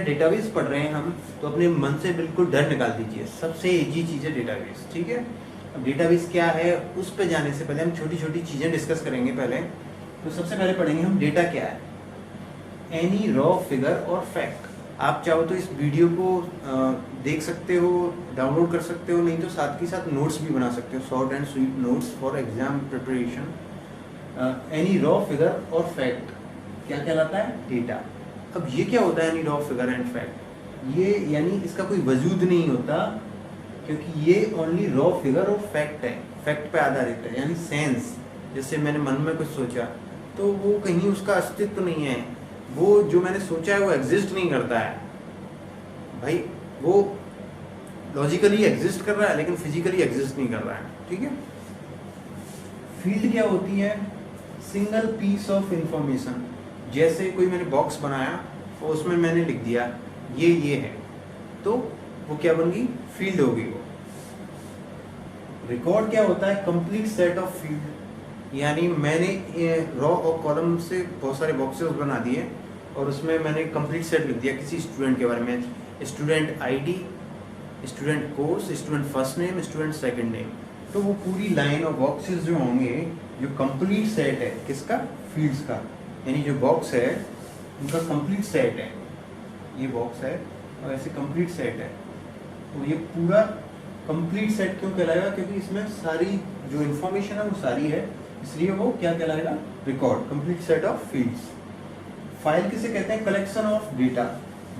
Database पढ़ रहे हैं हम, तो अपने मन से बिल्कुल डर निकाल दीजिए। सबसे इजी चीज़ है डेटाबेस, ठीक है। अब डेटाबेस क्या है, उस पर जाने से पहले हम छोटी छोटी चीज़ें डिस्कस करेंगे। पहले तो सबसे पहले पढ़ेंगे हम डेटा क्या है। एनी रॉ फिगर और फैक्ट। आप चाहो तो इस वीडियो को देख सकते हो, डाउनलोड कर सकते हो, नहीं तो साथ के साथ नोट्स भी बना सकते हो, short and sweet notes for exam preparation. Any raw figure और फैक्ट क्या कहलाता है, डेटा। अब ये क्या होता है any raw figure and fact, ये यानी इसका कोई वजूद नहीं होता, क्योंकि ये ओनली रॉ फिगर और फैक्ट है, फैक्ट पे आधारित है। यानी सेंस, जैसे मैंने मन में कुछ सोचा तो वो कहीं उसका अस्तित्व नहीं है, वो जो मैंने सोचा है वो एग्जिस्ट नहीं करता है भाई, वो लॉजिकली एग्जिस्ट कर रहा है लेकिन फिजिकली एग्जिस्ट नहीं कर रहा है, ठीक है। फील्ड क्या होती है, सिंगल पीस ऑफ इंफॉर्मेशन। जैसे कोई मैंने बॉक्स बनाया और उसमें मैंने लिख दिया ये है, तो वो क्या बन गई, फील्ड हो गई वो। रिकॉर्ड क्या होता है, कंप्लीट सेट ऑफ फील्ड। यानी मैंने रॉ और कॉलम से बहुत सारे बॉक्सेस बना दिए और उसमें मैंने कंप्लीट सेट लिख दिया किसी स्टूडेंट के बारे में, student ID, student course, student first name, student second name. तो वो पूरी लाइन और बॉक्सेस जो होंगे, जो कंप्लीट सेट है किसका, फील्ड्स का, यानी जो बॉक्स है उनका कंप्लीट सेट है। ये बॉक्स है और ऐसे कंप्लीट सेट है, तो ये पूरा कंप्लीट सेट क्यों कहलाएगा, क्योंकि इसमें सारी जो इन्फॉर्मेशन है वो सारी है, इसलिए वो क्या कहलाएगा, record, complete set of fields. File किसे कहते हैं, कलेक्शन ऑफ डेटा।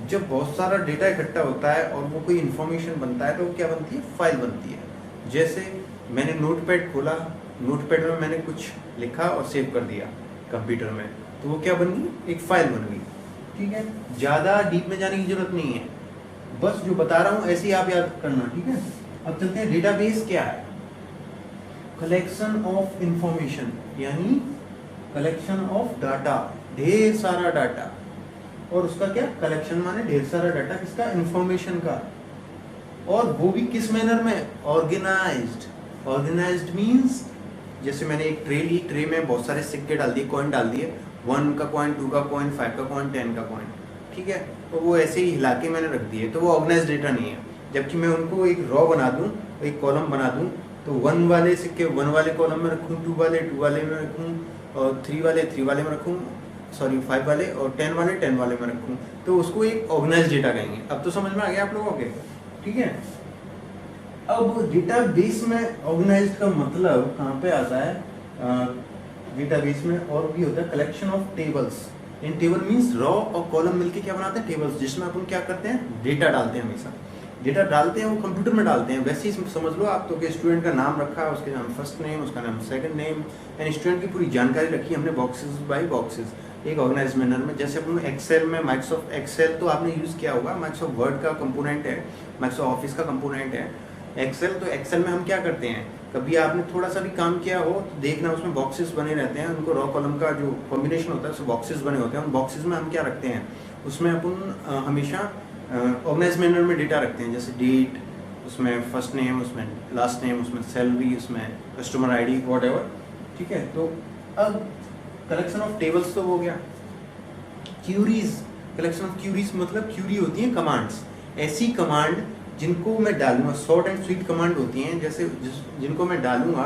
जब बहुत सारा डेटा इकट्ठा होता है और वो कोई इन्फॉर्मेशन बनता है तो वो क्या बनती है, फाइल बनती है। जैसे मैंने नोटपैड खोला, नोटपैड में मैंने कुछ लिखा और सेव कर दिया कंप्यूटर में, तो वो क्या बन गई, एक फाइल बन गई, ठीक है। ज़्यादा डीप में जाने की जरूरत नहीं है, बस जो बता रहा हूँ ऐसे ही आप याद करना, ठीक है। अब चलते हैं, डेटाबेस क्या है, कलेक्शन ऑफ इंफॉर्मेशन, यानी कलेक्शन ऑफ डाटा, ढेर सारा डाटा, और उसका क्या, कलेक्शन माने ढेर सारा डाटा किसका, इंफॉर्मेशन का, और वो भी किस मैनर में, ऑर्गेनाइज्ड। ऑर्गेनाइज्ड मींस जैसे मैंने एक ट्रे ली, ट्रे में बहुत सारे सिक्के डाल दिए, कॉइन डाल दिए, 1 का कॉइन, 2 का कॉइन, 5 का कॉइन, 10 का कॉइन, ठीक है। तो वो ऐसे ही हिला के मैंने रख दिए, तो वो ऑर्गेनाइज्ड डेटा नहीं है। जबकि मैं उनको एक रॉ बना दूं, एक कॉलम बना दूं, तो 1 वाले सिक्के 1 वाले कॉलम में रखूं, 2 वाले 2 वाले में रखूं, और 3 वाले 3 वाले में रखूं, सॉरी 5 वाले, और 10 वाले 10 वाले में रखूं, तो उसको एक ऑर्गेनाइज्ड डेटा कहेंगे। अब तो समझ में आ गया आप लोगों के, ठीक है। अब डेटाबेस में ऑर्गेनाइज्ड का मतलब कहाँ पे आता है, डेटाबेस में और भी होता है collection of tables. In table means raw और कॉलम मिलके क्या बनाते हैं, टेबल्स, जिसमें अपन क्या करते हैं, डेटा डालते हैं। हमेशा डेटा डालते हैं वो कंप्यूटर में डालते हैं। वैसे ही समझ लो आप, तो कि स्टूडेंट का नाम रखा, उसके नाम फर्स्ट नेम, उसका नाम सेकंड नेम, यानी स्टूडेंट की पूरी जानकारी रखी हमने बॉक्सेस बाय बॉक्सेस, एक ऑर्गेनाइज मैनर में। जैसे अपन एक्सेल में, माइक्रोसॉफ्ट एक्सेल तो आपने यूज़ किया होगा, माइक्रोसॉफ्ट वर्ड का कंपोनेंट है, माइक्रोसॉफ्ट ऑफिस का कंपोनेंट है एक्सेल। तो एक्सेल में हम क्या करते हैं, कभी आपने थोड़ा सा भी काम किया हो तो देखना उसमें बॉक्सेस बने रहते हैं, उनको रॉ कॉलम का जो कॉम्बिनेशन होता है उसमें बॉक्सेस बने होते हैं। उन बॉक्सेस में हम क्या रखते हैं, उसमें अपन हमेशा ऑर्गेनाइज मैनर में डेटा रखते हैं, जैसे डेट, उसमें फर्स्ट नेम, उसमें लास्ट नेम, उसमें सैलरी, उसमें कस्टमर आईडी, व्हाटएवर, ठीक है। तो अब कलेक्शन ऑफ टेबल्स तो हो गया। क्यूरीज, कलेक्शन ऑफ क्यूरीज मतलब क्यूरी होती है कमांड्स, ऐसी कमांड जिनको मैं डालूंगा, शॉर्ट एंड स्वीट कमांड होती हैं, जैसे जिनको मैं डालूंगा,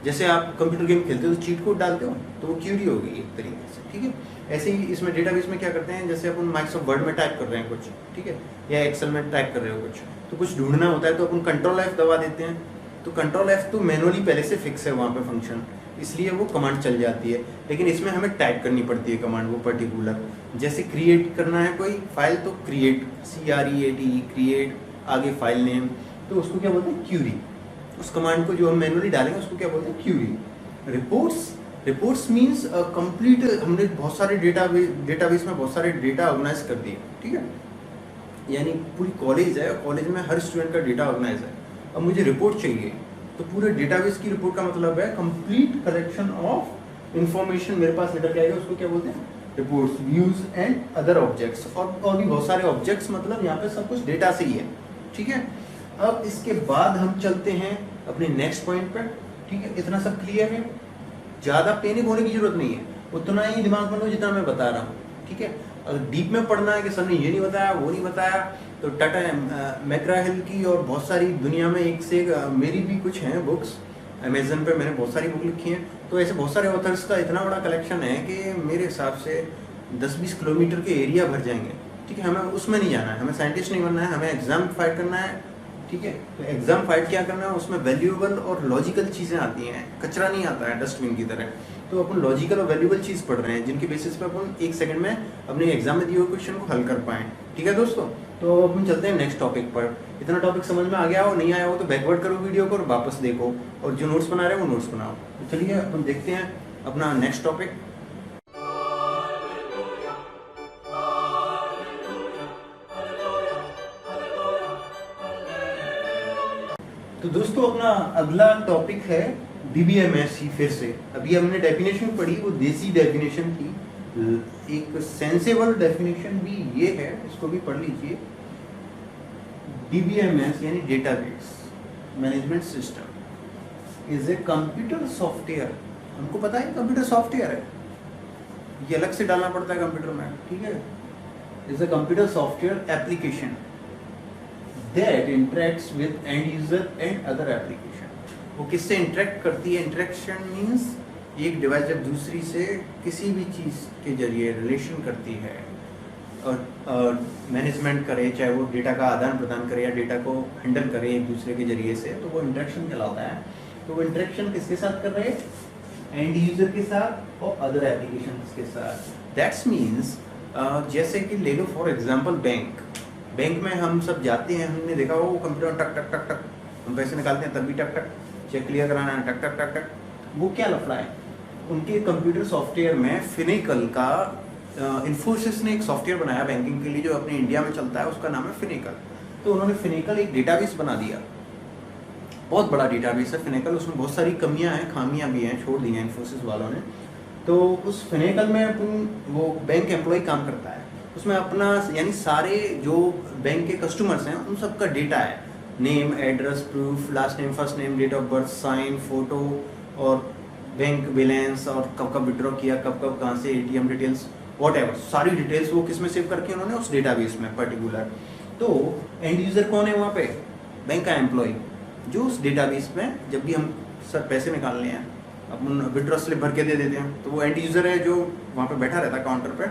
जैसे आप कंप्यूटर गेम खेलते हो तो चीट कोड डालते हो, तो वो क्यूरी होगी एक तरीके से, ठीक है। ऐसे ही इसमें डेटाबेस में क्या करते हैं, जैसे अपन माइक्रोसॉफ्ट वर्ड में टाइप कर रहे हैं कुछ, ठीक है, या एक्सेल में टाइप कर रहे हो कुछ, तो कुछ ढूंढना होता है तो अपन कंट्रोल F दबा देते हैं, तो कंट्रोल F तो मैनुअली पहले से फिक्स है वहाँ पे फंक्शन, इसलिए वो कमांड चल जाती है। लेकिन इसमें हमें टाइप करनी पड़ती है कमांड, वो पर्टिकुलर, जैसे क्रिएट करना है कोई फाइल तो क्रिएट, CREATE, क्रिएट, आगे फाइल नेम, तो उसको क्या बोलते हैं, क्यूरी। उस कमांड को जो हम मैनुअली डालेंगे उसको क्या बोलते हैं, query. Reports, reports means complete, हमने बहुत सारे डेटाबेस में बहुत सारे डेटा ऑर्गेनाइज कर दिए, ठीक है। यानी पूरी कॉलेज है, कॉलेज में हर स्टूडेंट का डेटा ऑर्गेनाइज है, अब मुझे रिपोर्ट चाहिए, तो पूरे डेटाबेस की रिपोर्ट का मतलब है कंप्लीट कलेक्शन ऑफ इंफॉर्मेशन। मेरे पास लेटर क्या आएगा, उसको क्या बोलते हैं, reports, views and other objects, और भी बहुत सारे ऑब्जेक्ट्स, मतलब यहाँ पे सब कुछ डेटा से ही है, ठीक है। अब इसके बाद हम चलते हैं अपने नेक्स्ट पॉइंट पर, ठीक है। इतना सब क्लियर है, ज़्यादा पैनिक होने की जरूरत नहीं है, उतना ही दिमाग में लो जितना मैं बता रहा हूँ, ठीक है। अगर डीप में पढ़ना है कि सर ने ये नहीं बताया वो नहीं बताया, तो टाटा मैकग्रा-हिल की और बहुत सारी दुनिया में एक से एक मेरी भी कुछ हैं बुक्स, अमेजन पे मैंने बहुत सारी बुक लिखी हैं। तो ऐसे बहुत सारे ऑथर्स का इतना बड़ा कलेक्शन है कि मेरे हिसाब से 10-20 किलोमीटर के एरिया भर जाएंगे। ठीक है, हमें उसमें नहीं जाना है, हमें साइंटिस्ट नहीं बनना है, हमें एग्जाम फाइट करना है। ठीक है, तो एग्जाम फाइट क्या करना है, उसमें वैल्यूएबल और लॉजिकल चीज़ें आती हैं, कचरा नहीं आता है डस्टबिन की तरह। तो अपन लॉजिकल और वैल्यूएबल चीज़ पढ़ रहे हैं जिनके बेसिस पे अपन 1 सेकंड में अपने एग्जाम में दिए हुए क्वेश्चन को हल कर पाएँ। ठीक है दोस्तों, तो अपन चलते हैं नेक्स्ट टॉपिक पर। इतना टॉपिक समझ में आ गया हो, नहीं आया हो तो बैकवर्ड करो वीडियो को और वापस देखो, और जो नोट्स बना रहे हो वो नोट्स बनाओ। तो चलिए अपन देखते हैं अपना नेक्स्ट टॉपिक। तो दोस्तों अपना अगला टॉपिक है DBMS ही फिर से। अभी हमने डेफिनेशन पढ़ी, वो देसी डेफिनेशन थी, एक सेंसेबल डेफिनेशन भी ये है, इसको भी पढ़ लीजिए। DBMS यानी database management system is a computer software. हमको पता है कंप्यूटर सॉफ्टवेयर है, ये अलग से डालना पड़ता है कंप्यूटर में। ठीक है, is a computer software application that interacts with end user and other application। वो किससे इंटरेक्ट करती है? इंटरेक्शन मीन्स एक डिवाइस जब दूसरी से किसी भी चीज़ के जरिए रिलेशन करती है और मैनेजमेंट करे, चाहे वो डेटा का आदान प्रदान करे या डेटा को हैंडल करे एक दूसरे के जरिए से, तो वो इंटरेक्शन कहलाता है। तो वो इंटरेक्शन किसके साथ कर रहे हैं? एंड यूजर के साथ और अदर एप्लीकेशन के साथ। दैट्स मीन्स जैसे कि ले लो फॉर एग्जाम्पल बैंक में हम सब जाते हैं, हमने देखा वो कंप्यूटर टक टक टक टक हम पैसे निकालते हैं, तब भी टक टक, चेक क्लियर कराना है टक टक टक टक। वो क्या लफड़ा है? उनके कंप्यूटर सॉफ्टवेयर में फिनेकल का इन्फोसिस ने एक सॉफ्टवेयर बनाया बैंकिंग के लिए जो अपने इंडिया में चलता है, उसका नाम है फिनेकल। तो उन्होंने फिनेकल एक डेटाबेस बना दिया, बहुत बड़ा डेटाबेस है फिनेकल, उसमें बहुत सारी कमियां हैं, खामियां भी हैं, छोड़ दी हैं इन्फोसिस वालों ने। तो उस फिनेकल में अपन वो बैंक एम्प्लॉय काम करता है, उसमें अपना यानी सारे जो बैंक के कस्टमर्स हैं उन सब का डेटा है, name, address, proof, last name, first name, date of birth, sign, photo और बैंक बैलेंस और कब कब विड्रॉ किया, कब कब कहाँ से, ATM डिटेल्स, व्हाटएवर, सारी डिटेल्स वो किस में सेव करके उन्होंने उस डेटाबेस में पर्टिकुलर। तो एंड यूजर कौन है वहाँ पे? बैंक का एम्प्लॉय, जो उस डेटाबेस में जब भी हम सर पैसे निकालने हैं अपन विड्रॉ स्लिप भर के दे देते हैं, तो वो एंड यूजर है जो वहाँ पे बैठा रहता है काउंटर पे,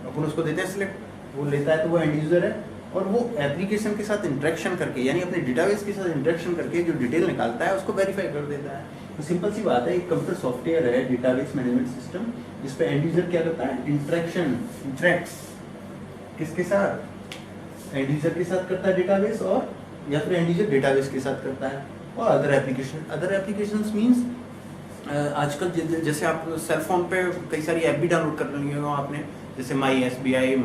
अपन उसको देते हैं स्लिप, वो लेता है, तो वो एंड यूजर है। और वो एप्लीकेशन के साथ इंटरेक्शन करके यानी अपने डेटाबेस के साथ इंटरेक्शन करके जो डिटेल निकालता है उसको वेरीफाई कर देता है। तो सिंपल सी बात है, एक कंप्यूटर सॉफ्टवेयर है डेटाबेस मैनेजमेंट सिस्टम, जिस पे एंड यूजर क्या करता है? इंटरेक्ट्स किसके साथ? एंड यूजर के साथ करता है डेटाबेस, और या फिर एंड यूजर डेटाबेस के साथ करता है। और अदर एप्लीकेशंस मींस आजकल जैसे आप सेल फोन पे कई सारी ऐप भी डाउनलोड कर ली हो आपने, जैसे माई एस बी आई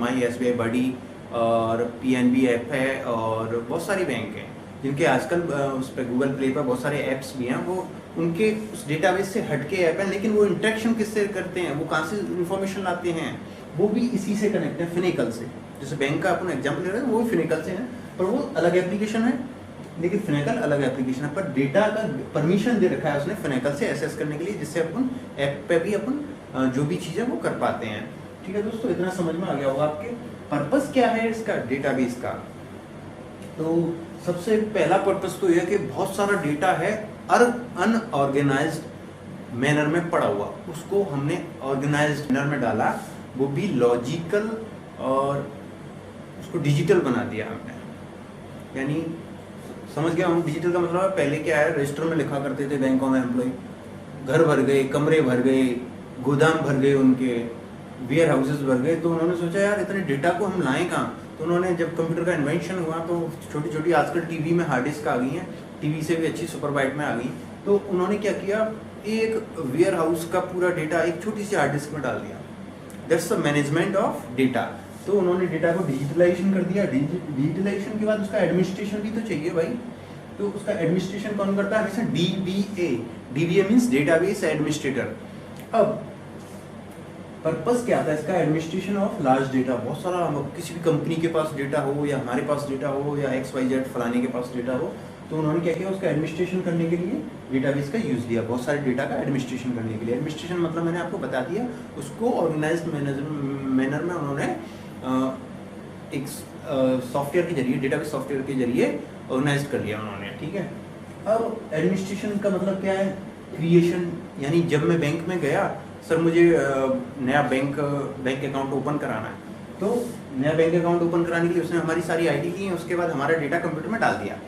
बडी और PNB ऐप है, और बहुत सारी बैंक हैं जिनके आजकल उस पर गूगल प्ले पर बहुत सारे ऐप्स भी हैं, वो उनके उस डेटाबेस से हटके ऐप हैं, लेकिन वो इंटरेक्शन किससे करते हैं, वो कहाँ से इन्फॉर्मेशन लाते हैं? वो भी इसी से कनेक्ट है, फिनेकल से। जैसे बैंक का अपन एग्जाम्पल ले रहे हैं, वो भी फिनेकल से है, पर वो अलग एप्लीकेशन है, लेकिन फिनेकल अलग एप्लीकेशन है, पर डेटा का परमिशन दे रखा है उसने फिनेकल से एक्सेस करने के लिए, जिससे अपन ऐप पे भी अपन जो भी चीज़ें वो कर पाते हैं। ठीक है दोस्तों, इतना समझ में आ गया होगा आपके। पर्पस क्या है इसका डेटाबेस का? तो सबसे पहला पर्पस तो यह कि बहुत सारा डेटा है अनऑर्गेनाइज्ड मैनर में पड़ा हुआ, उसको हमने ऑर्गेनाइज्ड मैनर में डाला, वो भी लॉजिकल, और उसको डिजिटल बना दिया हमने। यानी समझ गया हम डिजिटल का मतलब है? पहले क्या है, रजिस्टर में लिखा करते थे बैंकों में एम्प्लॉय, घर भर गए, कमरे भर गए, गोदाम भर गए, उनके वेयर हाउसेस भर गए। तो उन्होंने सोचा यार इतने डेटा को हम लाएं कहाँ? तो उन्होंने जब कंप्यूटर का इन्वेंशन हुआ तो छोटी छोटी आजकल टीवी में हार्ड डिस्क आ गई हैं, टीवी से भी अच्छी सुपर बाइट में आ गई, तो उन्होंने क्या किया, एक वेयर हाउस का पूरा डेटा एक छोटी सी हार्ड डिस्क में डाल दिया। That's the management of data. तो उन्होंने डेटा को डिजिटलाइजेशन कर दिया। डिजिटलाइजेशन के बाद उसका एडमिनिस्ट्रेशन भी तो चाहिए भाई, तो उसका एडमिनिस्ट्रेशन कौन करता है? हमेशा DBA मीन्स डेटाबेस एडमिनिस्ट्रेटर। अब पर्पस क्या था इसका? Administration of large data. बहुत सारा, किसी भी कंपनी के पास डेटा हो या हमारे पास डेटा हो या XYZ फलाने के पास डेटा हो, तो उन्होंने क्या किया, उसका एडमिनिस्ट्रेशन करने के लिए डेटाबेस का यूज़ दिया, बहुत सारे डेटा का एडमिनिस्ट्रेशन करने के लिए। एडमिनिस्ट्रेशन मतलब मैंने आपको बता दिया, उसको ऑर्गेनाइज्ड मैनर में उन्होंने एक सॉफ्टवेयर के जरिए, डेटाबेस सॉफ्टवेयर के जरिए ऑर्गेनाइज कर लिया उन्होंने, ठीक है। अब एडमिनिस्ट्रेशन का मतलब क्या है, क्रिएशन, यानी जब मैं बैंक में गया, सर मुझे नया बैंक अकाउंट ओपन कराना है, तो नया बैंक अकाउंट ओपन कराने के लिए उसने हमारी सारी आईडी ली, उसके बाद हमारा डेटा कंप्यूटर में डाल दिया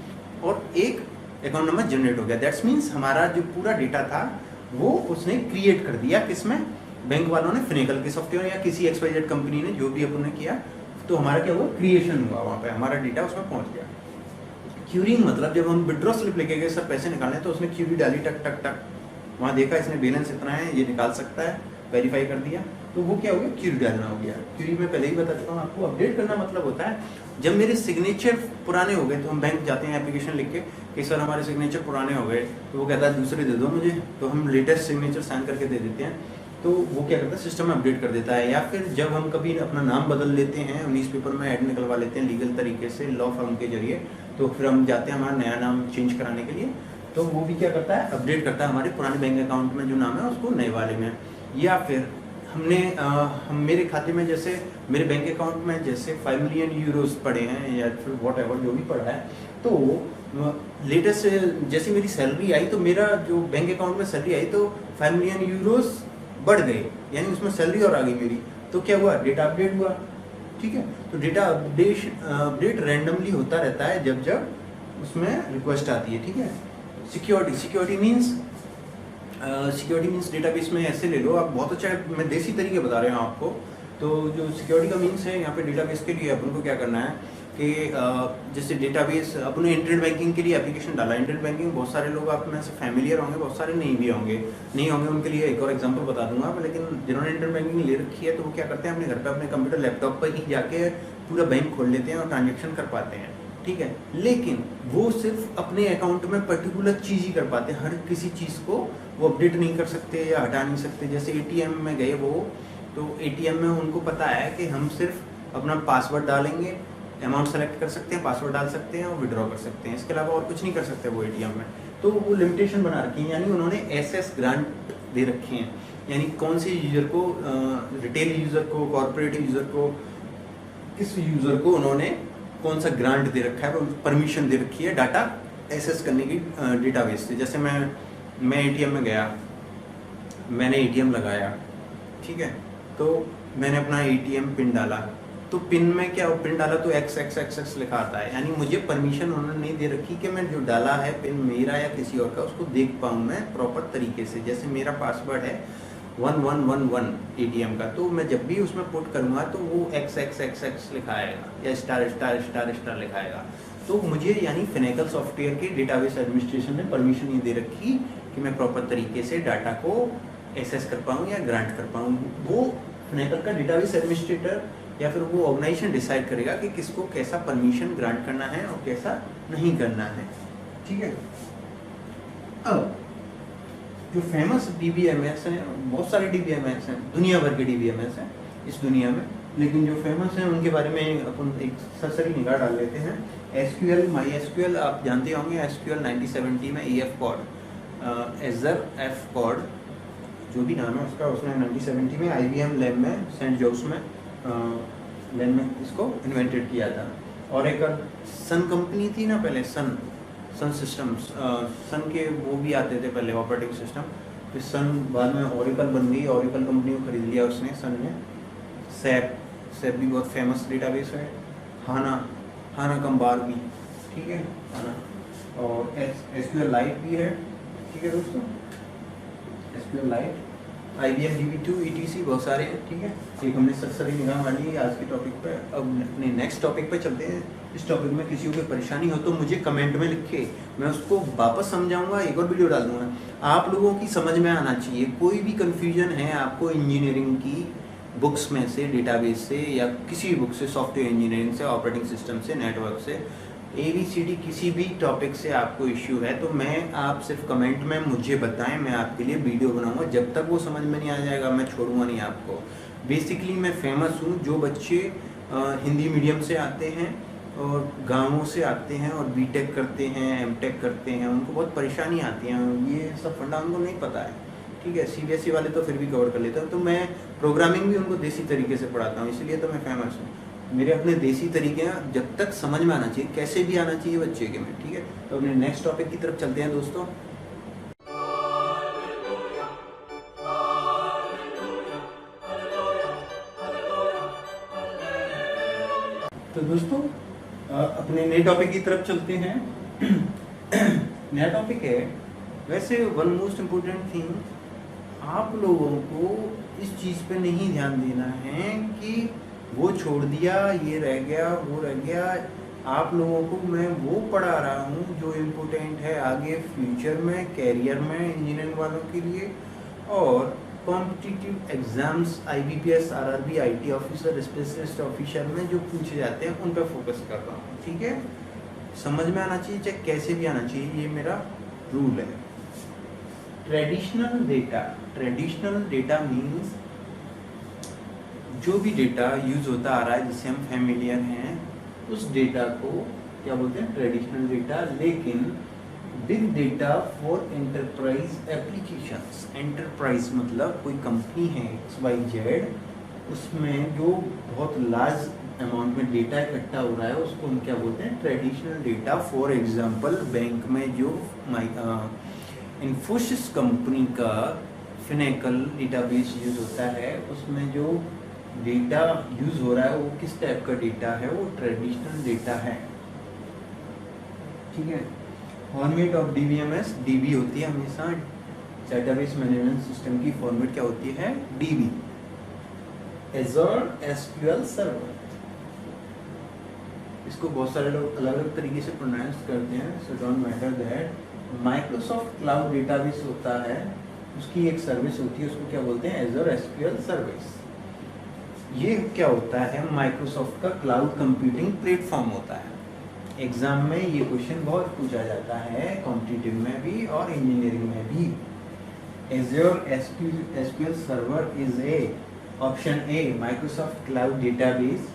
और एक अकाउंट नंबर जनरेट हो गया। दैट्स मीन्स हमारा जो पूरा डेटा था वो उसने क्रिएट कर दिया, किसमें, बैंक वालों ने, फिनेकल के सॉफ्टवेयर या किसी XYZ कंपनी ने, जो भी अपन ने किया, तो हमारा क्या हुआ, क्रिएशन हुआ, वहाँ पे हमारा डेटा उसमें पहुँच गया। क्यूरिंग मतलब जब हम विड्रॉ स्लिप लेके गए, सर पैसे निकालने, तो उसने क्यूरी डाली, टक टक टक, वहाँ देखा इसने बैलेंस इतना है, ये निकाल सकता है, वेरीफाई कर दिया, तो वो क्या हो गया, क्यूरी डालना हो गया। क्यूरी में पहले ही बता चुका हूँ आपको। अपडेट करना मतलब होता है जब मेरे सिग्नेचर पुराने हो गए, तो हम बैंक जाते हैं एप्लीकेशन लिख के कि सर हमारे सिग्नेचर पुराने हो गए, तो वो कहता है दूसरे दे दो मुझे, तो हम लेटेस्ट सिग्नेचर साइन करके दे देते हैं, तो वो क्या करता है, सिस्टम में अपडेट कर देता है। या फिर जब हम कभी अपना नाम बदल लेते हैं, न्यूज़पेपर में ऐड निकलवा लेते हैं लीगल तरीके से, लॉ फर्म के जरिए, तो फिर हम जाते हैं हमारा नया नाम चेंज कराने के लिए, तो वो भी क्या करता है, अपडेट करता है हमारे पुराने बैंक अकाउंट में जो नाम है उसको नए वाले में। या फिर हम मेरे खाते में, जैसे मेरे बैंक अकाउंट में जैसे 5 मिलियन यूरोस पड़े हैं या फिर वॉट एवर जो भी पड़ा है, तो लेटेस्ट जैसे मेरी सैलरी आई, तो मेरा जो बैंक अकाउंट में सैलरी आई तो 5 मिलियन यूरोस बढ़ गए, यानी उसमें सैलरी और आ गई मेरी, तो क्या हुआ, डेटा अपडेट हुआ, ठीक है। तो डेटा अपडेट रैंडमली होता रहता है जब जब उसमें रिक्वेस्ट आती है, ठीक है। सिक्योरिटी मीन्स डेटाबेस में ऐसे ले लो आप, बहुत अच्छा, मैं देसी तरीके बता रहा हूँ आपको। तो जो सिक्योरिटी का मीन्स है यहाँ पे डेटाबेस के लिए अपन को क्या करना है कि जैसे डेटाबेस, अपने इंटरनेट बैंकिंग के लिए एप्लीकेशन डाला, इंटरनेट बैंकिंग बहुत सारे लोग आप में से फैमिलियर होंगे, बहुत सारे नहीं होंगे, उनके लिए एक और एग्जांपल बता दूंगा। लेकिन जिन्होंने इंटरनेट बैंकिंग ले रखी है, तो वो क्या करते हैं, अपने घर पे अपने कंप्यूटर लैपटॉप पर ही जाके पूरा बैंक खोल लेते हैं और ट्रांजेक्शन कर पाते हैं, ठीक है। लेकिन वो सिर्फ अपने अकाउंट में पर्टिकुलर चीज़ ही कर पाते हैं, हर किसी चीज़ को वो अपडेट नहीं कर सकते या हटा नहीं सकते। जैसे ATM में गए वो, तो ATM में उनको पता है कि हम सिर्फ अपना पासवर्ड डालेंगे, अमाउंट सेलेक्ट कर सकते हैं, पासवर्ड डाल सकते हैं और विड्रॉ कर सकते हैं, इसके अलावा और कुछ नहीं कर सकते वो ATM में। तो वो लिमिटेशन बना रखी है, यानी उन्होंने SS ग्रांट दे रखी हैं, यानी कौन से यूज़र को, रिटेल यूज़र को, कॉर्पोरेट यूज़र को, किस यूज़र को उन्होंने कौन सा ग्रांट दे रखा है, परमिशन दे रखी है डाटा एक्सेस करने की डेटाबेस से। जैसे मैं ATM में गया, मैंने ATM लगाया, ठीक है, तो मैंने अपना ATM पिन डाला, तो पिन में क्या, पिन डाला तो XXXX लिखा आता है, यानी मुझे परमिशन उन्होंने नहीं दे रखी कि मैं जो डाला है पिन मेरा या किसी और का, उसको देख पाऊँ मैं प्रॉपर तरीके से। जैसे मेरा पासवर्ड है 1111 ATM का, तो मैं जब भी उसमें पुट करूँगा तो वो XXXX लिखा आएगा या स्टार स्टार स्टार स्टार लिखा आएगा। तो मुझे, यानी फिनेकल सॉफ्टवेयर के डेटाबेस एडमिनिस्ट्रेशन ने परमिशन नहीं दे रखी कि मैं प्रॉपर तरीके से डाटा को एक्सेस कर पाऊँ या ग्रांट कर पाऊँ। वो फिनेकल का डेटाबेस एडमिनिस्ट्रेटर या फिर वो ऑर्गेनाइजेशन डिसाइड करेगा कि किसको कैसा परमिशन ग्रांट करना है और कैसा नहीं करना है, ठीक है। अब जो फेमस DBMS हैं, बहुत सारे DBMS हैं, दुनिया भर के DBMS हैं इस दुनिया में, लेकिन जो फेमस हैं उनके बारे में अपन एक सरसरी निगाह डाल लेते हैं। SQL, MySQL आप जानते होंगे, SQL 1970 में EF कोड, एजर F कोड जो भी नाम है उसका, उसने 1970 में IBM लैब में, सेंट जोस में लैब में इसको इन्वेंटेड किया था। और एक सन कंपनी थी ना पहले, सन सिस्टम्स, सन के वो भी आते थे पहले ऑपरेटिंग सिस्टम, फिर सन बाद में ओरेकल बन गई, ओरेकल कंपनी को खरीद लिया उसने, सन ने। सैप भी बहुत फेमस डेटाबेस है, हाना कंबार भी, ठीक है, हाना, और SQL लाइट भी है, ठीक है दोस्तों, SQL light, IBM DB2 ETC, बहुत सारे हैं, ठीक है। एक हमने सरसरी निगाह मारी है आज के टॉपिक पे। अब अपने नेक्स्ट टॉपिक पे चलते हैं। इस टॉपिक में किसी को परेशानी हो तो मुझे कमेंट में लिखे, मैं उसको वापस समझाऊंगा, एक और वीडियो डाल दूंगा। आप लोगों की समझ में आना चाहिए, कोई भी कन्फ्यूजन है आपको इंजीनियरिंग की बुक्स में से, डेटाबेस से, या किसी भी बुक से, सॉफ्टवेयर इंजीनियरिंग से, ऑपरेटिंग सिस्टम से, नेटवर्क से, ABCD किसी भी टॉपिक से आपको इश्यू है, तो मैं आप सिर्फ कमेंट में मुझे बताएं, मैं आपके लिए वीडियो बनाऊंगा। जब तक वो समझ में नहीं आ जाएगा मैं छोड़ूंगा नहीं आपको। बेसिकली मैं फेमस हूँ, जो बच्चे हिंदी मीडियम से आते हैं और गाँवों से आते हैं और BTech करते हैं, MTech करते हैं, उनको बहुत परेशानी आती है, ये सब फंडा उनको नहीं पता है, ठीक है। CBSE वाले तो फिर भी कवर कर लेते हैं। तो मैं प्रोग्रामिंग भी उनको देसी तरीके से पढ़ाता हूँ, इसलिए तो मैं फेमस हूँ। मेरे अपने देसी तरीके हैं, जब तक समझ में आना चाहिए, कैसे भी आना चाहिए बच्चे के में, ठीक है। तो अपने नेक्स्ट टॉपिक की तरफ चलते हैं दोस्तों। तो दोस्तों अपने नए टॉपिक की तरफ चलते हैं। नया टॉपिक है, वैसे वन मोस्ट इम्पोर्टेंट थिंग, आप लोगों को इस चीज़ पे नहीं ध्यान देना है कि वो छोड़ दिया, ये रह गया, वो रह गया। आप लोगों को मैं वो पढ़ा रहा हूँ जो इम्पोर्टेंट है आगे फ्यूचर में, कैरियर में, इंजीनियरिंग वालों के लिए, और competitive exams IBPS, RRB, IT officer, specialist officer में जो पूछे जाते हैं उन पर फोकस कर रहा हूँ, ठीक है। समझ में आना चाहिए, चाहे कैसे भी आना चाहिए, ये मेरा रूल है। ट्रेडिशनल डेटा मीन्स जो भी डेटा यूज होता आ रहा है, जिससे हम फैमिलियर हैं, उस डेटा को क्या बोलते हैं, ट्रेडिशनल डेटा। लेकिन big data for enterprise applications, enterprise मतलब कोई कंपनी है XYZ, उसमें जो बहुत लार्ज अमाउंट में डेटा इकट्ठा हो रहा है, उसको हम क्या बोलते हैं, traditional data. For example bank में जो इन्फोसिस कंपनी का फिनेकल डेटाबेस यूज होता है, उसमें जो डेटा यूज हो रहा है वो किस टाइप का डेटा है, वो ट्रेडिशनल डेटा है, ठीक है। फॉर्मेट ऑफ DBMS, DB होती है हमेशा डेटाबेस मैनेजमेंट सिस्टम की फॉर्मेट क्या होती है, DB, Azure SQL सर्वर। इसको बहुत सारे लोग अलग अलग तरीके से प्रोनाउंस करते हैं, so don't matter that. Microsoft cloud database होता है, उसकी एक सर्विस होती है, उसको क्या बोलते हैं, Azure SQL सर्विस। ये क्या होता है, माइक्रोसॉफ्ट का क्लाउड कंप्यूटिंग प्लेटफॉर्म होता है। एग्जाम में ये क्वेश्चन बहुत पूछा जाता है, कॉम्पिटिटिव में भी और इंजीनियरिंग में भी। Azure SQL server is a, option A Microsoft cloud database,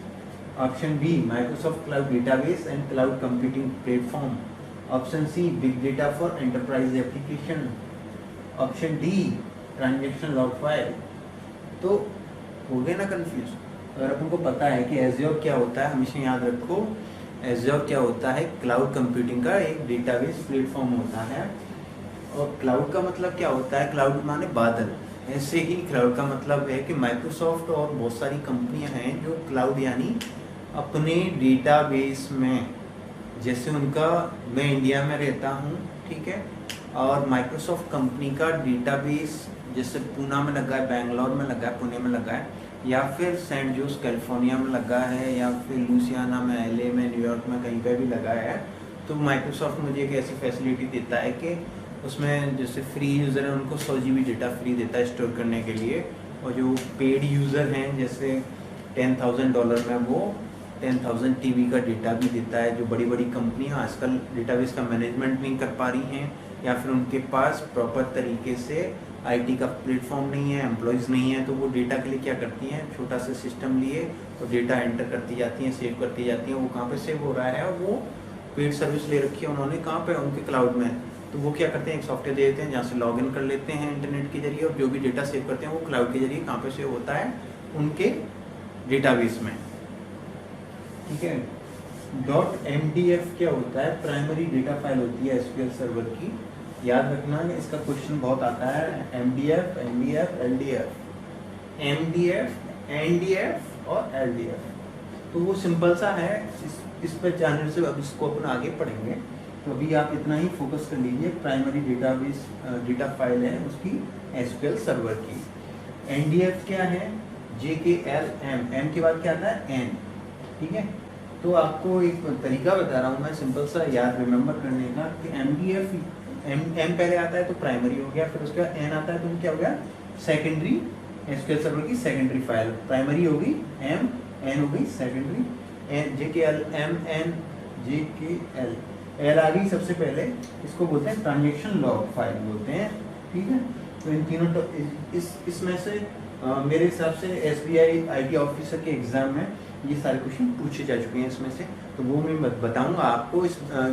option B Microsoft cloud database and cloud computing platform, option C big data for enterprise application, option D transaction log file. तो हो गए ना confuse. अगर अपन को पता है कि Azure क्या होता है, हमेशा याद रखो, Azure क्या होता है, क्लाउड कंप्यूटिंग का एक डेटाबेस प्लेटफॉर्म होता है। और क्लाउड का मतलब क्या होता है, क्लाउड माने बादल। ऐसे ही क्लाउड का मतलब है कि माइक्रोसॉफ्ट और बहुत सारी कंपनियां हैं जो क्लाउड यानी अपने डेटाबेस में, जैसे उनका, मैं इंडिया में रहता हूँ, ठीक है, और माइक्रोसॉफ्ट कंपनी का डेटाबेस जैसे पूना में लगा है, बैंगलोर में लगा है, पुणे में लगा है, या फिर सेंट जोस कैलिफोर्निया में लगा है, या फिर लुसियाना में, LA में, न्यूयॉर्क में, कहीं पे भी लगा है। तो माइक्रोसॉफ्ट मुझे एक ऐसी फैसिलिटी देता है कि उसमें जैसे फ्री यूज़र है उनको 100 GB डेटा फ्री देता है स्टोर करने के लिए, और जो पेड यूज़र हैं जैसे $10,000 में वो 10,000 TB का डेटा भी देता है। जो बड़ी बड़ी कंपनियां आजकल डेटाबेस का मैनेजमेंट नहीं कर पा रही हैं, या फिर उनके पास प्रॉपर तरीके से IT का प्लेटफॉर्म नहीं है, एम्प्लॉयज़ नहीं है, तो वो डेटा के लिए क्या करती हैं, छोटा सा सिस्टम लिए तो डेटा एंटर करती जाती हैं, सेव करती जाती हैं। वो कहाँ पे सेव हो रहा है, वो पेड सर्विस ले रखी है उन्होंने, कहाँ पे, उनके क्लाउड में। तो वो क्या करते हैं, एक सॉफ्टवेयर दे देते हैं जहाँ से लॉगिन कर लेते हैं इंटरनेट के जरिए, और जो भी डेटा सेव करते हैं वो क्लाउड के जरिए कहाँ पे सेव होता है, उनके डेटाबेस में, ठीक है। .mdf क्या होता है, प्राइमरी डेटा फाइल होती है SQL सर्वर की। याद रखना है, इसका क्वेश्चन बहुत आता है, MDF, NDF, LDF, MDF, NDF और LDF। तो वो सिंपल सा है, इस पर जानने से अब इसको अपन आगे पढ़ेंगे। तो अभी आप इतना ही फोकस कर लीजिए, प्राइमरी डेटाबेस डेटा फाइल है उसकी SQL सर्वर की। NDF क्या है, JKLM, M के बाद क्या आता है, N, ठीक है। तो आपको एक तरीका बता रहा हूँ मैं, सिंपल सा याद रिमेम्बर करने का, कि MDF, M पहले आता है तो प्राइमरी हो गया, फिर उसके बाद N आता है तो क्या हो गया, सेकेंडरी, SQL सर्वर की सेकेंडरी फाइल। प्राइमरी होगी M, N हो गई secondary, JKLM, N, JKL, L आ गई सबसे पहले, इसको बोलते हैं ट्रांजैक्शन लॉग फाइल बोलते हैं, ठीक है। तो इन तीनों तो इसमें से मेरे हिसाब से SBI IT ऑफिसर के एग्जाम में ये सारे क्वेश्चन पूछे जा चुके हैं इसमें से, तो वो मैं बताऊंगा आपको।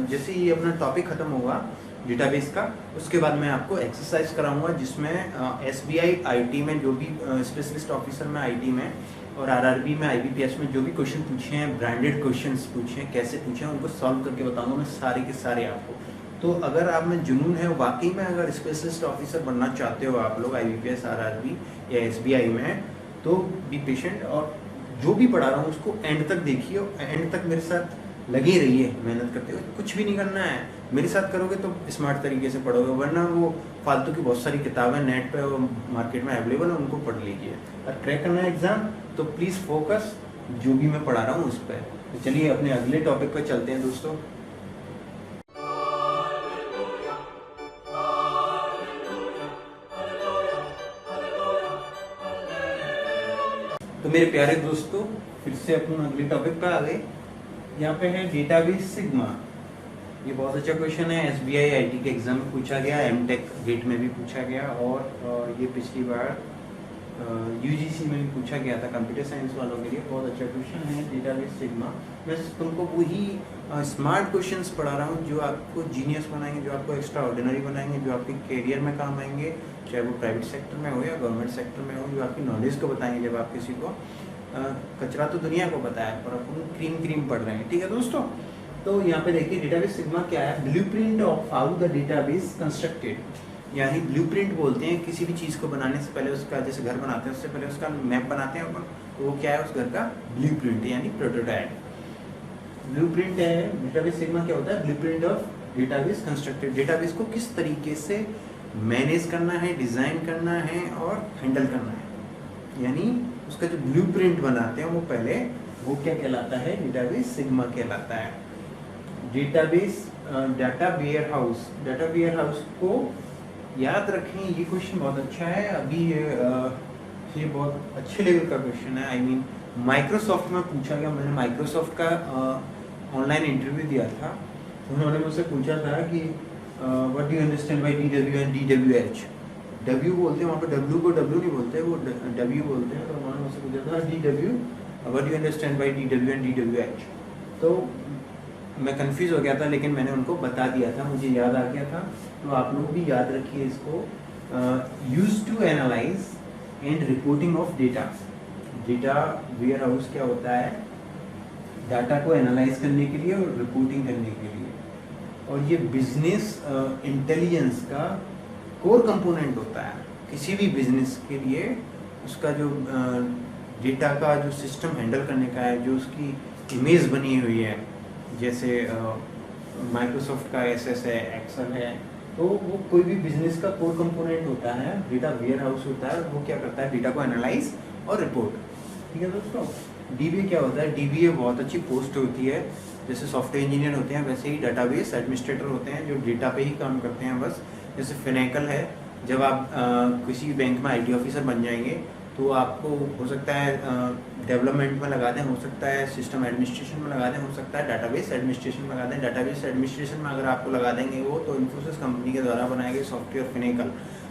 जैसे ये अपना टॉपिक खत्म होगा डेटाबेस का, उसके बाद मैं आपको एक्सरसाइज कराऊंगा जिसमें SBI IT में जो भी स्पेशलिस्ट ऑफिसर में IT में और आरआरबी में आईबीपीएस में जो भी क्वेश्चन पूछे हैं, ब्रांडेड क्वेश्चंस पूछे हैं, कैसे पूछे हैं, उनको सॉल्व करके बताऊंगा मैं सारे के सारे आपको। तो अगर आप में जुनून है वाकई में, अगर स्पेशलिस्ट ऑफिसर बनना चाहते हो आप लोग आईबीपीएस आरआरबी या एसबीआई में, तो बी पेशेंट और जो भी पढ़ा रहा हूँ उसको एंड तक देखिए, एंड तक मेरे साथ लगे रहिए मेहनत करते हुए। कुछ भी नहीं करना है, मेरे साथ करोगे तो स्मार्ट तरीके से पढ़ोगे, वरना वो फालतू की बहुत सारी किताबें नेट पे और मार्केट में अवेलेबल है, उनको पढ़ लीजिए। और क्रैक करना है एग्जाम तो प्लीज़ फोकस जो भी मैं पढ़ा रहा हूँ उस पर। तो चलिए अपने अगले टॉपिक पर चलते हैं दोस्तों। तो मेरे प्यारे दोस्तों, फिर से अपन अगले टॉपिक पे आ गए। यहाँ पे है डेटाबेस सिग्मा। ये बहुत अच्छा क्वेश्चन है, एसबीआई आईटी के एग्जाम में पूछा गया, एमटेक गेट में भी पूछा गया, और ये पिछली बार यूजीसी में भी पूछा गया था कंप्यूटर साइंस वालों के लिए। बहुत अच्छा क्वेश्चन है डेटाबेस सिग्मा। मैं तुमको वही स्मार्ट क्वेश्चंस पढ़ा रहा हूँ जो आपको जीनियस बनाएंगे, जो आपको एक्स्ट्रा ऑर्डिनरी बनाएंगे, जो आपके करियर में काम आएंगे, चाहे वो प्राइवेट सेक्टर में हो या गवर्नमेंट सेक्टर में हो, जो आपकी नॉलेज को बताएंगे। जब आप किसी को कचरा तो दुनिया को पता है, पर अपन क्रीम पढ़ रहे हैं, ठीक है दोस्तों। तो यहाँ पे देखिए डेटाबेस सिग्मा क्या है, blueprint of how the database constructed, यानी ब्लूप्रिंट बोलते हैं किसी भी चीज़ को बनाने से पहले, उसका जैसे घर बनाते हैं उससे पहले उसका मैप बनाते हैं अपन, तो वो क्या है उस घर का ब्लूप्रिंट यानी प्रोटोटाइप। ब्लूप्रिंट है डेटाबेस सिग्मा। क्या होता है? Blueprint of database constructed, database को किस तरीके से मैनेज करना है, डिज़ाइन करना है और हैंडल करना है, यानी उसका जो ब्लूप्रिंट बनाते हैं वो पहले, वो क्या कहलाता है? डेटाबेस सिग्मा कहलाता है। Database data warehouse, data warehouse को याद रखें, ये क्वेश्चन बहुत अच्छा है। अभी ये बहुत अच्छे लेवल का क्वेश्चन है। आई मीन माइक्रोसॉफ्ट में पूछा गया, मैंने माइक्रोसॉफ्ट का ऑनलाइन इंटरव्यू दिया था, उन्होंने मुझसे पूछा था कि what do you understand by DW and DWH. W बोलते हैं वहाँ पे, डब्ल्यू को डब्ल्यू नहीं बोलते, वो डब्ल्यू बोलते हैं। तो उन्होंने मुझसे पूछा था DW, what do you understand by DW and DWH. तो मैं कंफ्यूज हो गया था, लेकिन मैंने उनको बता दिया था, मुझे याद आ गया था। तो आप लोग भी याद रखिए इसको। Use to analyse and reporting of data. Data warehouse क्या होता है? डाटा को एनालाइज करने के लिए और रिपोर्टिंग करने के लिए, और ये बिजनेस इंटेलिजेंस का कोर कंपोनेंट होता है। किसी भी बिजनेस के लिए उसका जो डेटा का जो सिस्टम हैंडल करने का है, जो उसकी इमेज बनी हुई है, जैसे माइक्रोसॉफ्ट का एसएस है, एक्सेल है, तो वो कोई भी बिजनेस का कोर कंपोनेंट होता है, डेटा वेयर हाउस होता है। वो क्या करता है? डेटा को एनालाइज और रिपोर्ट। ठीक है दोस्तों। डीबीए क्या होता है? डीबीए बहुत अच्छी पोस्ट होती है, जैसे सॉफ्टवेयर इंजीनियर होते हैं वैसे ही डाटाबेस एडमिनिस्ट्रेटर होते हैं, जो डेटा पे ही काम करते हैं बस। जैसे फिनेकल है, जब आप किसी बैंक में आईटी ऑफिसर बन जाएंगे तो आपको हो सकता है डेवलपमेंट में लगा दें, हो सकता है सिस्टम एडमिनिस्ट्रेशन में लगा दें, हो सकता है डाटाबेस एडमिनिस्ट्रेशन में लगा दें। डाटाबेस एडमिनिस्ट्रेशन में अगर आपको लगा देंगे वो, तो इन्फोसिस कंपनी के द्वारा बनाए गए सॉफ्टवेयर फिनेकल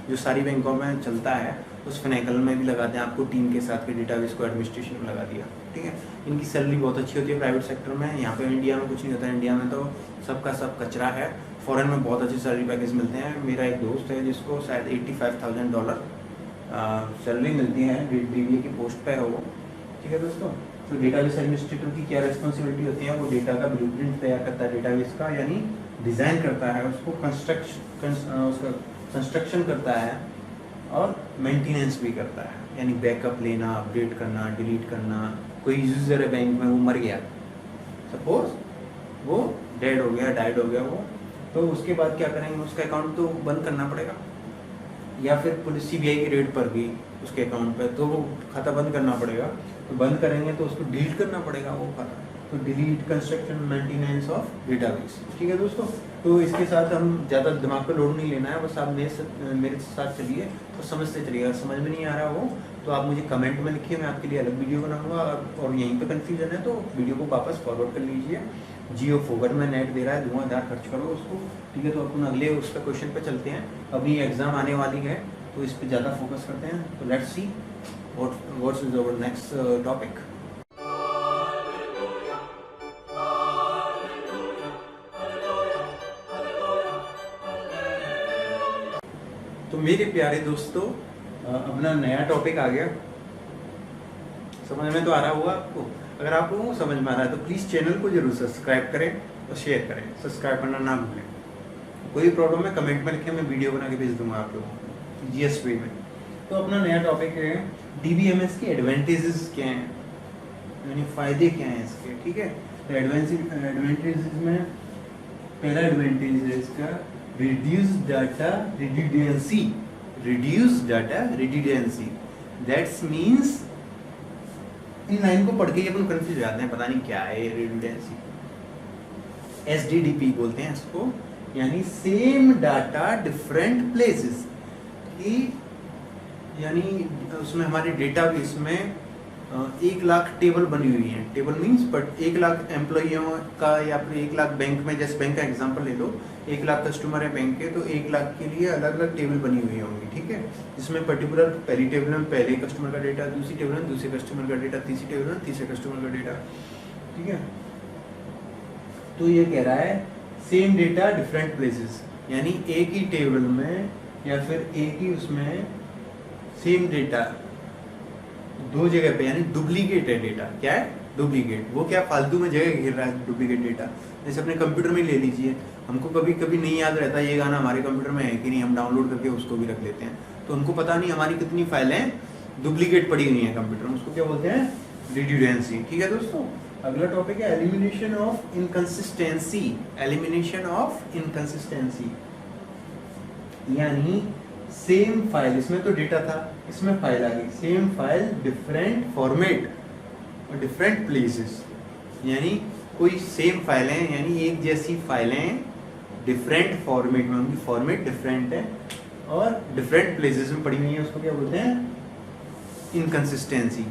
जो सारी बैंकों में चलता है, उस फिनेकल में भी लगा दें आपको, टीम के साथ के डेटाबेस को एडमिनिस्ट्रेशन में लगा दिया। ठीक है। इनकी सैलरी बहुत अच्छी होती है प्राइवेट सेक्टर में। यहाँ पे इंडिया में कुछ नहीं होता है, इंडिया में तो सबका सब कचरा है। फॉरेन में बहुत अच्छे सैलरी पैकेज मिलते हैं। मेरा एक दोस्त है जिसको शायद $85,000 सैलरी मिलती है, डीबीए की पोस्ट पे है वो। ठीक है दोस्तों। तो डेटाबेस एडमिनिस्ट्रेटर की क्या रिस्पॉन्सिबिलिटी होती है? वो डेटा का ब्लूप्रिंट तैयार करता है डेटाबेस का, यानी डिज़ाइन करता है उसको, उसका कंस्ट्रक्शन करता है और मेंटेनेंस भी करता है, यानी बैकअप लेना, अपडेट करना, डिलीट करना। कोई यूज़र है बैंक में, वो मर गया, सपोज वो डेड हो गया, डाइड हो गया वो, तो उसके बाद क्या करेंगे? उसका अकाउंट तो बंद करना पड़ेगा, या फिर पुलिस सीबीआई की रेड पर गई उसके अकाउंट पे, तो वो खाता बंद करना पड़ेगा। तो बंद करेंगे तो उसको डिलीट करना पड़ेगा वो खाता। तो delete, construction, maintenance of database. ठीक है दोस्तों। तो इसके साथ हम ज़्यादा दिमाग पे लोड नहीं लेना है, बस आप मेरे साथ चलिए तो समझते चलिए। अगर समझ में नहीं आ रहा हो तो आप मुझे कमेंट में लिखिए, मैं आपके लिए अलग वीडियो बनाऊंगा। और यहीं पे कंफ्यूजन है तो वीडियो को वापस फॉरवर्ड कर लीजिए। जियो फोकट में नेट दे रहा है, धुआंधार खर्च करो उसको। ठीक है। तो अपन अगले उस पर क्वेश्चन पे चलते हैं। अभी एग्जाम आने वाली है तो इस पर ज़्यादा फोकस करते हैं। तो let's see what's is our next topic. तो मेरे प्यारे दोस्तों, अपना नया टॉपिक आ गया, समझ में तो आ रहा होगा आपको? अगर आप लोगों को समझ में आ रहा है तो प्लीज़ चैनल को जरूर सब्सक्राइब करें और शेयर करें, सब्सक्राइब करना ना भूलें। कोई प्रॉब्लम है कमेंट में लिखें, मैं वीडियो बना के भेज दूंगा आप लोगों को जीएस वे में। तो अपना नया टॉपिक है डीबीएमएस के एडवांटेजेस क्या हैं, यानी फ़ायदे क्या हैं इसके, ठीक है। तो एडवांटेजेस में पहला एडवांटेज है इसका reduce data redundancy. Reduce data redundancy that's means, in line को पढ़ के ही अपन कंफ्यूज हो जाते हैं, पता नहीं क्या है ये रिडंडेंसी। एसडीडीपी बोलते हैं इसको, यानी सेम डाटा डिफरेंट प्लेसेस की, यानी उसमें हमारे डेटाबेस में 1 लाख टेबल बनी हुई है। टेबल मीन्स बट 1 लाख एम्प्लॉइयों का, या फिर 1 लाख बैंक में, जैसे बैंक का एग्जांपल ले लो, 1 लाख कस्टमर है बैंक के, तो 1 लाख के लिए अलग अलग टेबल बनी हुई होंगी, ठीक है। जिसमें पर्टिकुलर पहली टेबल में पहले कस्टमर का डेटा, दूसरी टेबल में दूसरे कस्टमर का डेटा, तीसरी टेबल में तीसरे कस्टमर का डेटा, ठीक है। तो ये कह रहा है सेम डेटा डिफरेंट प्लेसेस, यानी एक ही टेबल में या फिर एक ही उसमें सेम डेटा 2 जगह पे, यानी डुप्लीकेट है डेटा। क्या है? डुप्लीकेट। वो क्या फालतू में जगह घेर रहा है डुप्लीकेट डेटा। जैसे अपने कंप्यूटर में ले लीजिए, हमको कभी कभी नहीं याद रहता ये गाना हमारे कंप्यूटर में है कि नहीं, हम डाउनलोड करके उसको भी रख लेते हैं, तो हमको पता नहीं हमारी कितनी फाइलें डुप्लीकेट पड़ी हुई हैं कंप्यूटर में। उसको क्या बोलते हैं? रिडंडेंसी, ठीक है दोस्तों। अगला टॉपिक है elimination of inconsistency. Elimination of inconsistency यानी सेम फाइल, इसमें तो डेटा था, इसमें फाइल आ गई, सेम फाइल डिफरेंट फॉर्मेट और डिफरेंट प्लेसेस, यानी कोई सेम फाइलें, यानी एक जैसी फाइलें डिफरेंट फॉर्मेट में होंगी, फॉर्मेट डिफरेंट है और डिफरेंट प्लेसेस में पड़ी हुई है। उसको क्या बोलते हैं? इनकंसिस्टेंसी।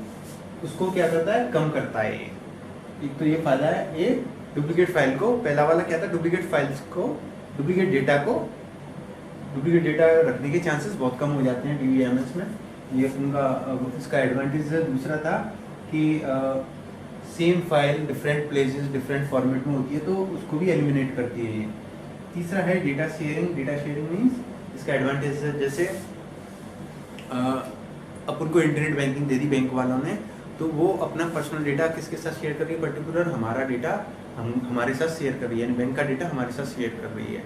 उसको क्या करता है? कम करता है। एक तो ये फायदा है, एक डुप्लीकेट फाइल को, पहला वाला क्या था? डुप्लीकेट फाइल्स को, डुप्लीकेट डेटा को, डुप्लीकेट डेटा रखने के चांसेस बहुत कम हो जाते हैं डीबीएमएस में। ये उनका इसका एडवांटेज है। दूसरा था कि same file different places different format में होती है, तो उसको भी एलिमिनेट करती है ये। तीसरा है data sharing. Data sharing means इसका एडवांटेज है, जैसे अपन को इंटरनेट बैंकिंग दे दी बैंक वालों ने, तो वो अपना पर्सनल डेटा किसके साथ शेयर कर रही है? पर्टिकुलर हमारा डेटा हमारे साथ शेयर कर रही है, यानी बैंक का डेटा हमारे साथ शेयर कर रही है।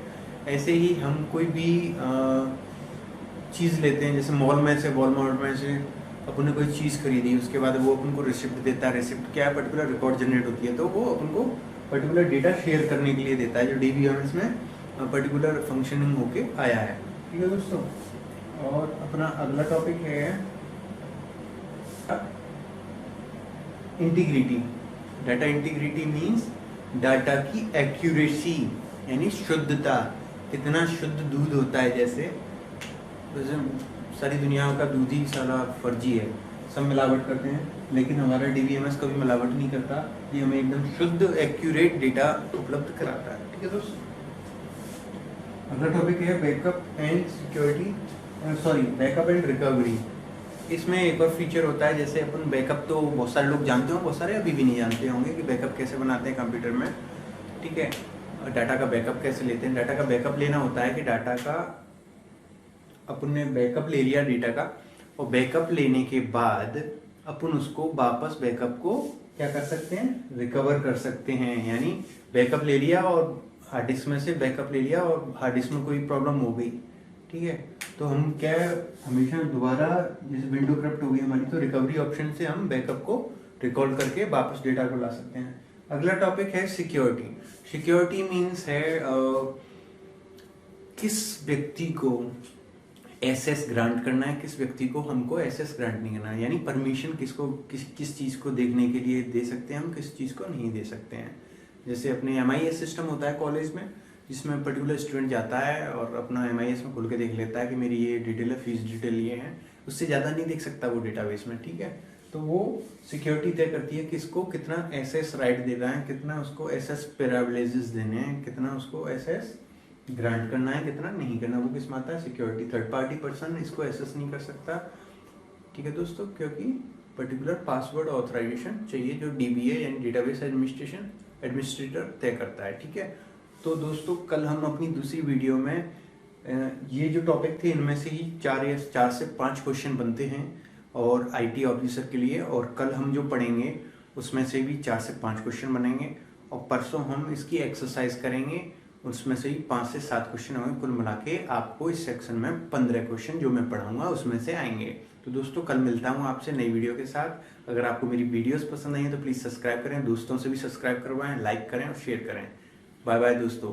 ऐसे ही हम कोई भी चीज़ लेते हैं, जैसे मॉल में से, वॉलमार्ट में से अपन ने कोई चीज़ खरीदी, उसके बाद वो अपन को रिसिप्ट देता है। रिसिप्ट क्या है? पर्टिकुलर रिकॉर्ड जनरेट होती है, तो वो अपन को पर्टिकुलर डेटा शेयर करने के लिए देता है, जो डीबीएमएस में पर्टिकुलर फंक्शनिंग होके आया है, ठीक है दोस्तों। और अपना अगला टॉपिक है integrity. Data integrity means data की एक्यूरेसी, यानी शुद्धता। कितना शुद्ध दूध होता है, जैसे सारी दुनिया का दूध ही सारा फर्जी है, सब मिलावट करते हैं, लेकिन हमारा डीबीएमएस कभी मिलावट नहीं करता। ये हमें एकदम शुद्ध एक्यूरेट डेटा उपलब्ध कराता है, ठीक है दोस्तों। अगला टॉपिक है backup and security, sorry backup and recovery. इसमें एक और फीचर होता है, जैसे अपन बैकअप तो बहुत सारे लोग जानते होंगे, बहुत सारे अभी भी नहीं जानते होंगे कि बैकअप कैसे बनाते हैं कंप्यूटर में, ठीक है। डाटा का बैकअप कैसे लेते हैं? डाटा का बैकअप लेना होता है कि डाटा का अपन ने बैकअप ले लिया डेटा का, और बैकअप लेने के बाद अपन उसको वापस बैकअप को क्या कर सकते हैं? रिकवर कर सकते हैं। यानी बैकअप ले लिया और हार्ड डिस्क में से बैकअप ले लिया और हार्ड डिस्क में कोई प्रॉब्लम हो गई, ठीक है, तो हम क्या हमेशा दोबारा, जैसे विंडो करप्ट हो गई हमारी, तो रिकवरी ऑप्शन से हम बैकअप को रिकॉल करके वापस डेटा को ला सकते हैं। अगला टॉपिक है सिक्योरिटी। सिक्योरिटी मीन्स है किस व्यक्ति को एसेस ग्रांट करना है, किस व्यक्ति को हमको एसेस ग्रांट नहीं करना है, यानी परमिशन किसको किस चीज़ को देखने के लिए दे सकते हैं हम, किस चीज़ को नहीं दे सकते हैं। जैसे अपने MIS सिस्टम होता है कॉलेज में, जिसमें पर्टिकुलर स्टूडेंट जाता है और अपना MIS में खोल के देख लेता है कि मेरी ये डिटेल है, फीस डिटेल ये है, उससे ज़्यादा नहीं देख सकता वो डेटाबेस में, ठीक है। तो वो सिक्योरिटी तय करती है कि इसको कितना एसेस राइट देना है, कितना उसको एसेस प्रिविलेजेस देने हैं, कितना उसको एसेस ग्रांट करना है, कितना नहीं करना। वो किस में आता है? सिक्योरिटी। थर्ड पार्टी पर्सन इसको एसेस नहीं कर सकता, ठीक है दोस्तों, क्योंकि पर्टिकुलर पासवर्ड ऑथराइजेशन चाहिए, जो DBA यानी डेटाबेस एडमिनिस्ट्रेटर तय करता है, ठीक है। तो दोस्तों कल हम अपनी दूसरी वीडियो में ये जो टॉपिक थे, इनमें से ही 4 से 5 क्वेश्चन बनते हैं, और आईटी ऑफिसर के लिए। और कल हम जो पढ़ेंगे उसमें से भी 4 से 5 क्वेश्चन बनेंगे और परसों हम इसकी एक्सरसाइज करेंगे, उसमें से ही 5 से 7 क्वेश्चन होंगे। कुल मिला के आपको इस सेक्शन में 15 क्वेश्चन जो मैं पढ़ाऊंगा उसमें से आएंगे। तो दोस्तों कल मिलता हूँ आपसे नई वीडियो के साथ। अगर आपको मेरी वीडियोस पसंद आई है तो प्लीज़ सब्सक्राइब करें, दोस्तों से भी सब्सक्राइब करवाएं, लाइक करें और शेयर करें। बाय बाय दोस्तों।